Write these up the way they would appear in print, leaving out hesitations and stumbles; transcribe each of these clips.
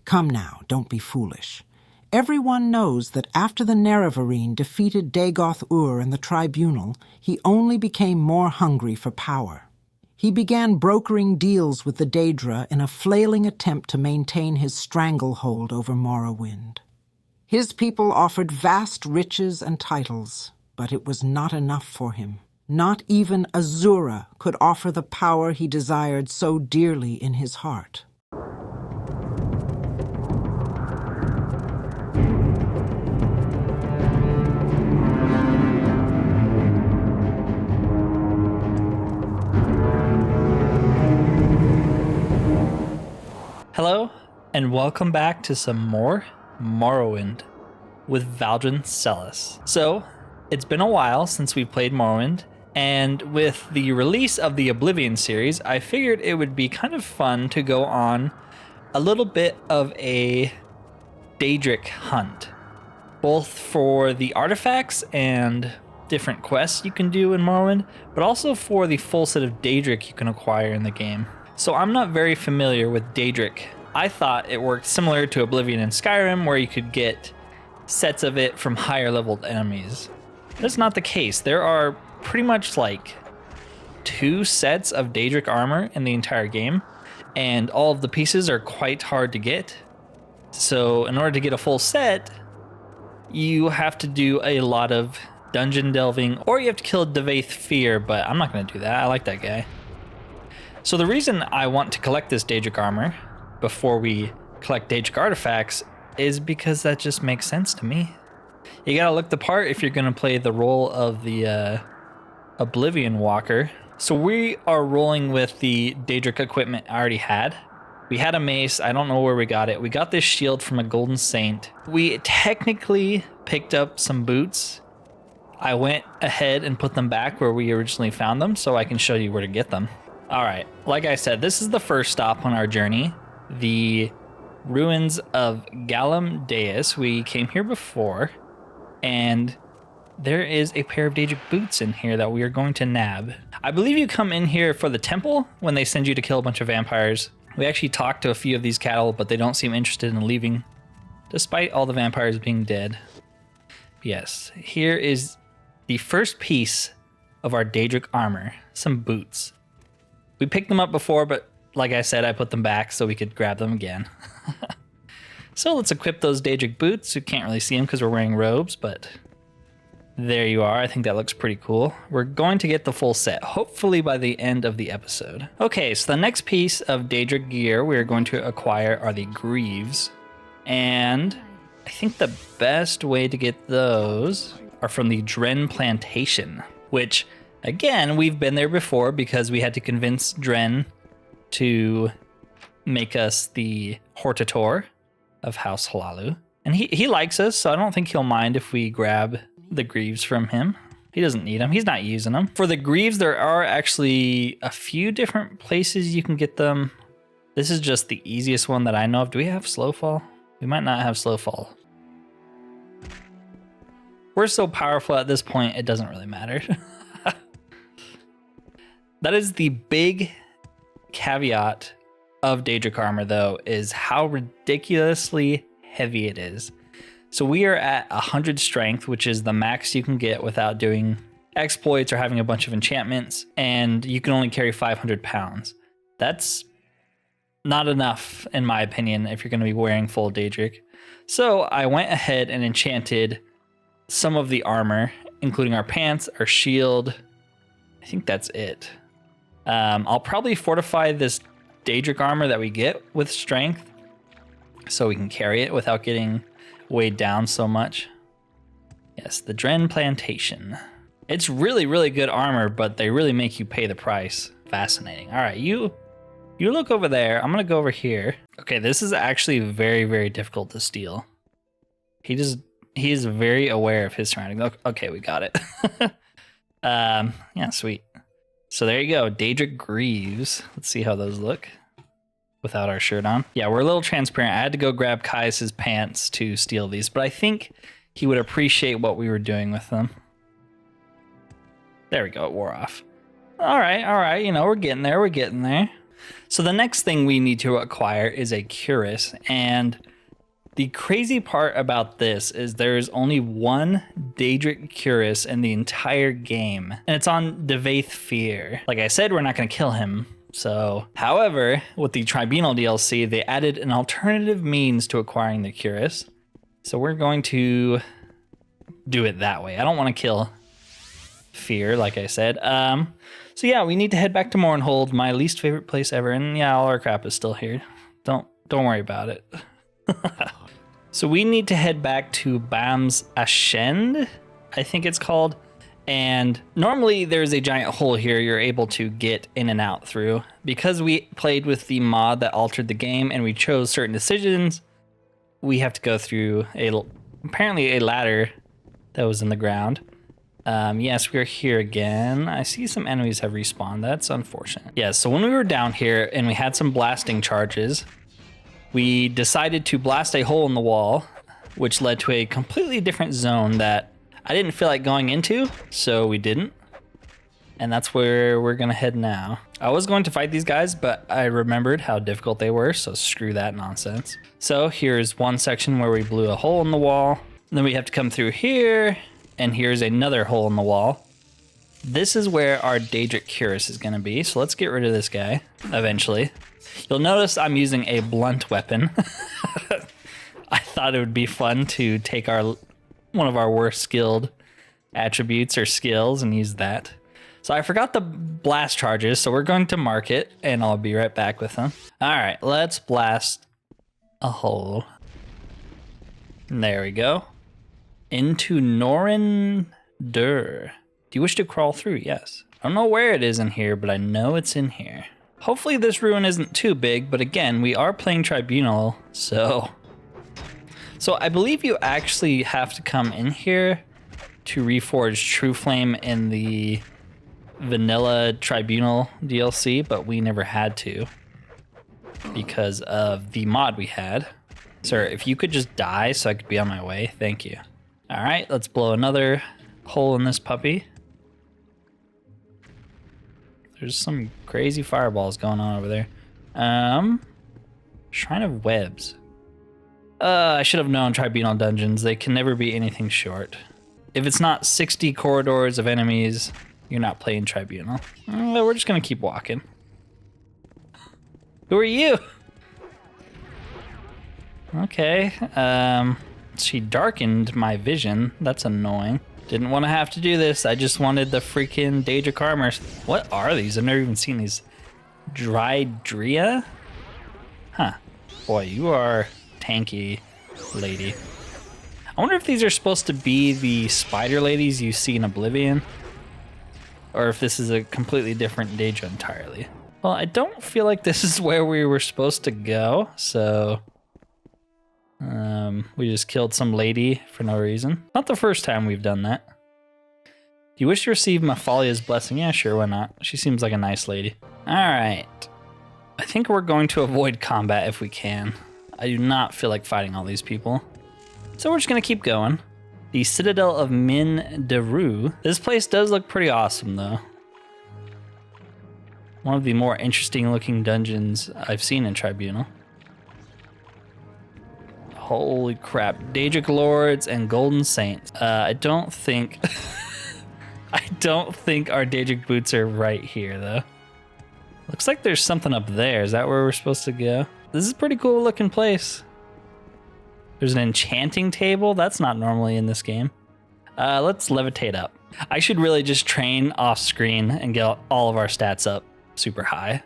Come now, don't be foolish. Everyone knows that after the Nerevarine defeated Dagoth-Ur in the tribunal, he only became more hungry for power. He began brokering deals with the Daedra in a flailing attempt to maintain his stranglehold over Morrowind. His people offered vast riches and titles, but it was not enough for him. Not even Azura could offer the power he desired so dearly in his heart. Hello, and welcome back to some more Morrowind with Valdryn. So, it's been a while since we played Morrowind, and with the release of the Oblivion series, I figured it would be kind of fun to go on a little bit of a Daedric hunt, both for the artifacts and different quests you can do in Morrowind, but also for the full set of Daedric you can acquire in the game. So I'm not very familiar with Daedric. I thought it worked similar to Oblivion and Skyrim, where you could get sets of it from higher leveled enemies. That's not the case. There are pretty much like 2 sets of Daedric armor in the entire game, and all of the pieces are quite hard to get. So in order to get a full set, you have to do a lot of dungeon delving, or you have to kill Devaith Fear, but I'm not going to do that. I like that guy. So the reason I want to collect this Daedric armor before we collect Daedric artifacts is because that just makes sense to me. You gotta look the part if you're gonna play the role of the Oblivion Walker. So we are rolling with the Daedric equipment I already had. We had a mace, I don't know where we got it. We got this shield from a Golden Saint. We technically picked up some boots. I went ahead and put them back where we originally found them so I can show you where to get them. All right, like I said, this is the first stop on our journey, the ruins of Galum Deus. We came here before, and there is a pair of Daedric boots in here that we are going to nab. I believe you come in here for the temple when they send you to kill a bunch of vampires. We actually talked to a few of these cattle, but they don't seem interested in leaving, despite all the vampires being dead. Yes, here is the first piece of our Daedric armor, some boots. We picked them up before, but like I said, I put them back so we could grab them again. So let's equip those Daedric boots. You can't really see them because we're wearing robes, but there you are. I think that looks pretty cool. We're going to get the full set, hopefully by the end of the episode. Okay, so the next piece of Daedric gear we're going to acquire are the Greaves. And I think the best way to get those are from the Dren Plantation, which, again, we've been there before because we had to convince Dren to make us the Hortator of House Halalu. And he likes us, so I don't think he'll mind if we grab the Greaves from him. He doesn't need them. He's not using them. For the Greaves, there are actually a few different places you can get them. This is just the easiest one that I know of. Do we have Slowfall? We might not have Slowfall. We're so powerful at this point, it doesn't really matter. That is the big caveat of Daedric armor, though, is how ridiculously heavy it is. So we are at 100 strength, which is the max you can get without doing exploits or having a bunch of enchantments, and you can only carry 500 pounds. That's not enough, in my opinion, if you're going to be wearing full Daedric. So I went ahead and enchanted some of the armor, including our pants, our shield. I think that's it. I'll probably fortify this Daedric armor that we get with strength so we can carry it without getting weighed down so much. Yes, the Dren Plantation. It's really, really good armor, but they really make you pay the price. Fascinating. All right, you look over there. I'm going to go over here. Okay, this is actually very, very difficult to steal. He is very aware of his surroundings. Okay, we got it. Yeah, sweet. So there you go, Daedric Greaves. Let's see how those look without our shirt on. Yeah, we're a little transparent. I had to go grab Caius's pants to steal these, but I think he would appreciate what we were doing with them. There we go, it wore off. All right, you know, we're getting there. So the next thing we need to acquire is a Cuirass, and the crazy part about this is there's only one Daedric Cuirass in the entire game, and it's on Devaith Fear. Like I said, we're not going to kill him. So, however, with the Tribunal DLC, they added an alternative means to acquiring the Cuirass. So we're going to do it that way. I don't want to kill Fear, like I said. So yeah, we need to head back to Mournhold, my least favorite place ever. And yeah, all our crap is still here. Don't worry about it. So we need to head back to Bam's Ashend, I think it's called. And normally there's a giant hole here you're able to get in and out through. Because we played with the mod that altered the game and we chose certain decisions, we have to go through apparently a ladder that was in the ground. Yes, we're here again. I see some enemies have respawned. That's unfortunate. Yeah, so when we were down here and we had some blasting charges, we decided to blast a hole in the wall, which led to a completely different zone that I didn't feel like going into, so we didn't. And that's where we're gonna head now. I was going to fight these guys, but I remembered how difficult they were, so screw that nonsense. So here's one section where we blew a hole in the wall. And then we have to come through here, and here's another hole in the wall. This is where our Daedric Cuirass is gonna be, so let's get rid of this guy, eventually. You'll notice I'm using a blunt weapon. I thought it would be fun to take one of our worst skilled attributes or skills and use that. So I forgot the blast charges, so we're going to mark it, and I'll be right back with them. All right, let's blast a hole. There we go. Into Norin Dur. Do you wish to crawl through? Yes. I don't know where it is in here, but I know it's in here. Hopefully this ruin isn't too big, but again, we are playing Tribunal, so I believe you actually have to come in here to reforge True Flame in the vanilla Tribunal DLC, but we never had to because of the mod we had. Sir, if you could just die so I could be on my way, thank you. All right, let's blow another hole in this puppy. There's some crazy fireballs going on over there. Shrine of Webs. I should have known Tribunal dungeons. They can never be anything short. If it's not 60 corridors of enemies, you're not playing Tribunal. We're just gonna keep walking. Who are you? Okay. She darkened my vision. That's annoying. Didn't want to have to do this. I just wanted the freaking Daedric armor. What are these? I've never even seen these. Drydria? Huh. Boy, you are tanky, lady. I wonder if these are supposed to be the spider ladies you see in Oblivion, or if this is a completely different Daedra entirely. Well, I don't feel like this is where we were supposed to go, so we just killed some lady for no reason. Not the first time we've done that. Do you wish to receive Mafalia's blessing? Yeah, sure, why not? She seems like a nice lady. All right. I think we're going to avoid combat if we can. I do not feel like fighting all these people. So we're just gonna keep going. The Citadel of Min Deru. This place does look pretty awesome though. One of the more interesting looking dungeons I've seen in Tribunal. Holy crap. Daedric Lords and Golden Saints. I don't think our Daedric Boots are right here though. Looks like there's something up there. Is that where we're supposed to go? This is a pretty cool looking place. There's an enchanting table. That's not normally in this game. Let's levitate up. I should really just train off screen and get all of our stats up super high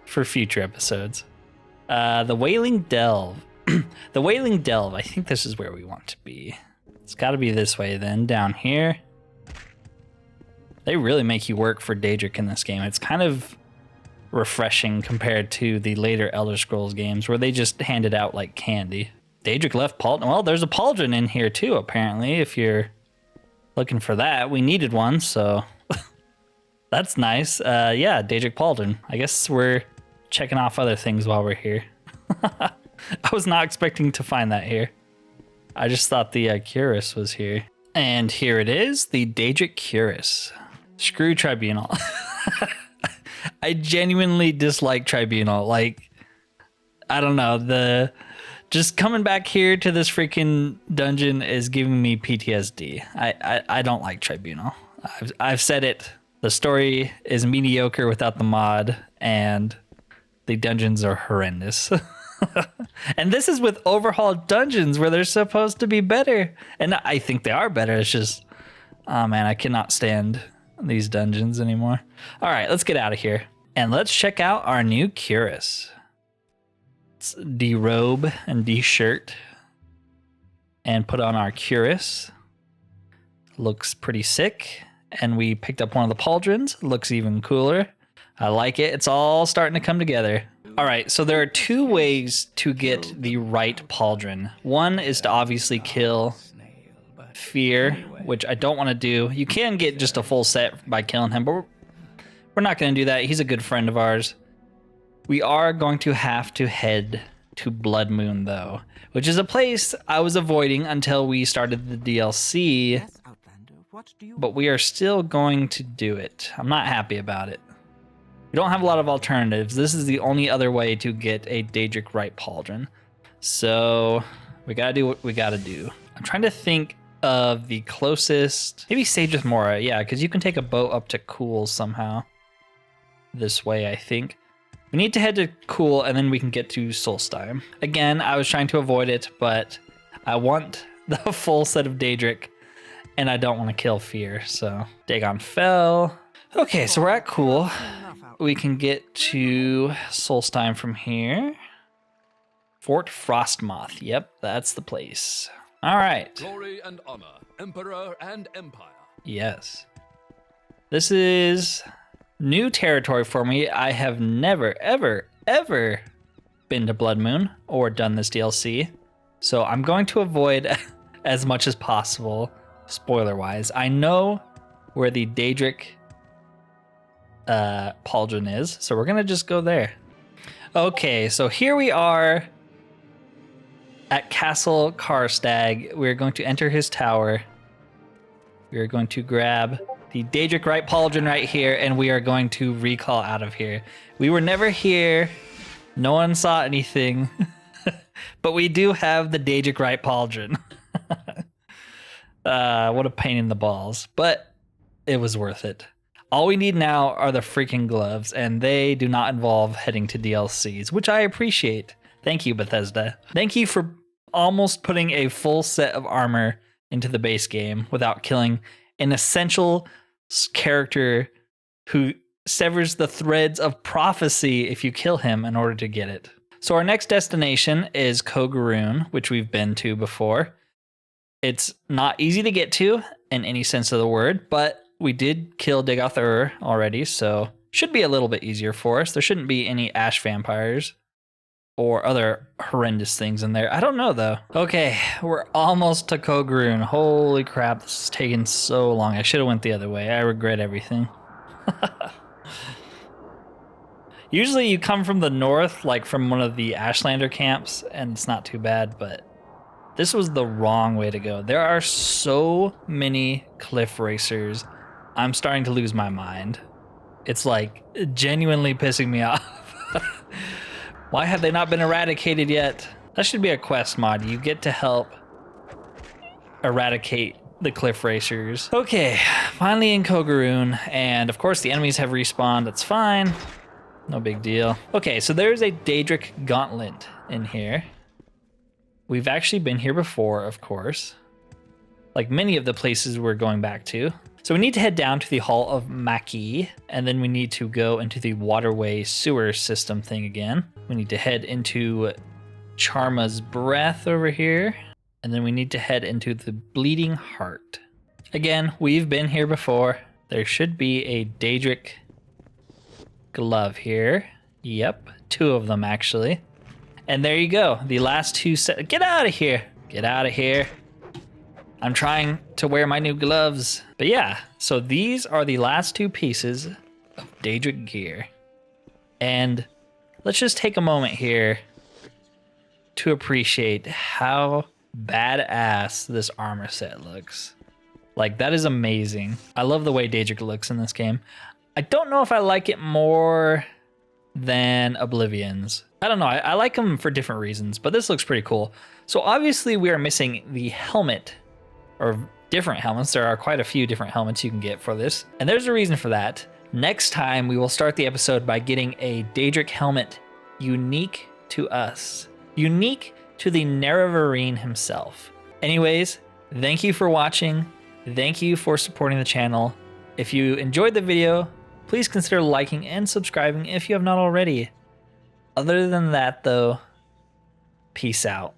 for future episodes. The Wailing Delve. The Wailing Delve. I think this is where we want to be. It's got to be this way then. Down here. They really make you work for Daedric in this game. It's kind of refreshing compared to the later Elder Scrolls games where they just hand it out like candy. Daedric left Pauldron. Well, there's a Pauldron in here too, apparently, if you're looking for that. We needed one, so that's nice. Yeah, Daedric Pauldron. I guess we're checking off other things while we're here. I was not expecting to find that here. I just thought the Cuirass was here. And here it is, the Daedric Cuirass. Screw Tribunal. I genuinely dislike Tribunal. Like, I don't know, just coming back here to this freaking dungeon is giving me PTSD. I don't like Tribunal. I've said it. The story is mediocre without the mod, and the dungeons are horrendous. And this is with overhauled dungeons where they're supposed to be better. And I think they are better. It's just, oh man, I cannot stand these dungeons anymore. All right, let's get out of here. And let's check out our new Cuirass. Let's derobe and de-shirt and put on our Cuirass. Looks pretty sick. And we picked up one of the Pauldrons. Looks even cooler. I like it. It's all starting to come together. All right, so there are two ways to get the right Pauldron. One is to obviously kill Fear, which I don't want to do. You can get just a full set by killing him, but we're not going to do that. He's a good friend of ours. We are going to have to head to Blood Moon, though, which is a place I was avoiding until we started the DLC, but we are still going to do it. I'm not happy about it. We don't have a lot of alternatives. This is the only other way to get a Daedric Right Pauldron. So we gotta do what we gotta do. I'm trying to think of the closest, maybe Sage's Mora, yeah, because you can take a boat up to Cool somehow. This way, I think. We need to head to Cool, and then we can get to Solstheim. Again, I was trying to avoid it, but I want the full set of Daedric, and I don't want to kill Fear, so Vvardenfell. Okay, so we're at Cool. We can get to Solstheim from here. Fort Frostmoth. Yep, that's the place. All right. Glory and honor, emperor and empire. Yes. This is new territory for me. I have never, ever, ever been to Blood Moon or done this DLC. So I'm going to avoid as much as possible, spoiler-wise. I know where the Daedric Pauldron is, so we're gonna just go there. Okay, so here we are at Castle Karstag. We're going to enter his tower. We're going to grab the Daedric Right Pauldron right here, and we are going to recall out of here. We were never here. No one saw anything. But we do have the Daedric Right Pauldron. What a pain in the balls. But it was worth it. All we need now are the freaking gloves, and they do not involve heading to DLCs, which I appreciate. Thank you, Bethesda. Thank you for almost putting a full set of armor into the base game without killing an essential character who severs the threads of prophecy if you kill him in order to get it. So our next destination is Kogarun, which we've been to before. It's not easy to get to in any sense of the word, but we did kill Daedgoth Ur already, so should be a little bit easier for us. There shouldn't be any ash vampires or other horrendous things in there. I don't know, though. Okay, we're almost to Kogarun. Holy crap, this is taking so long. I should have went the other way. I regret everything. Usually you come from the north, like from one of the Ashlander camps, and it's not too bad, but this was the wrong way to go. There are so many cliff racers. I'm starting to lose my mind. It's like genuinely pissing me off. Why have they not been eradicated yet? That should be a quest mod. You get to help eradicate the cliff racers. Okay, finally in Kogarun, and of course the enemies have respawned. That's fine. No big deal. Okay, so there's a Daedric Gauntlet in here. We've actually been here before, of course, like many of the places we're going back to. So we need to head down to the Hall of Maki, and then we need to go into the waterway sewer system thing again. We need to head into Charma's Breath over here, and then we need to head into the Bleeding Heart. Again, we've been here before. There should be a Daedric glove here. Yep, 2 of them actually. And there you go, the last 2 set. Get out of here! Get out of here. I'm trying to wear my new gloves. But yeah, so these are the last 2 pieces of Daedric gear. And let's just take a moment here to appreciate how badass this armor set looks. Like, that is amazing. I love the way Daedric looks in this game. I don't know if I like it more than Oblivion's. I don't know. I like them for different reasons, but this looks pretty cool. So obviously we are missing the helmet, or different helmets. There are quite a few different helmets you can get for this, and there's a reason for that. Next time we will start the episode by getting a Daedric helmet unique to us, unique to the Nerevarine himself. Anyways, thank you for watching. Thank you for supporting the channel. If you enjoyed the video, please consider liking and subscribing if you have not already. Other than that though, peace out.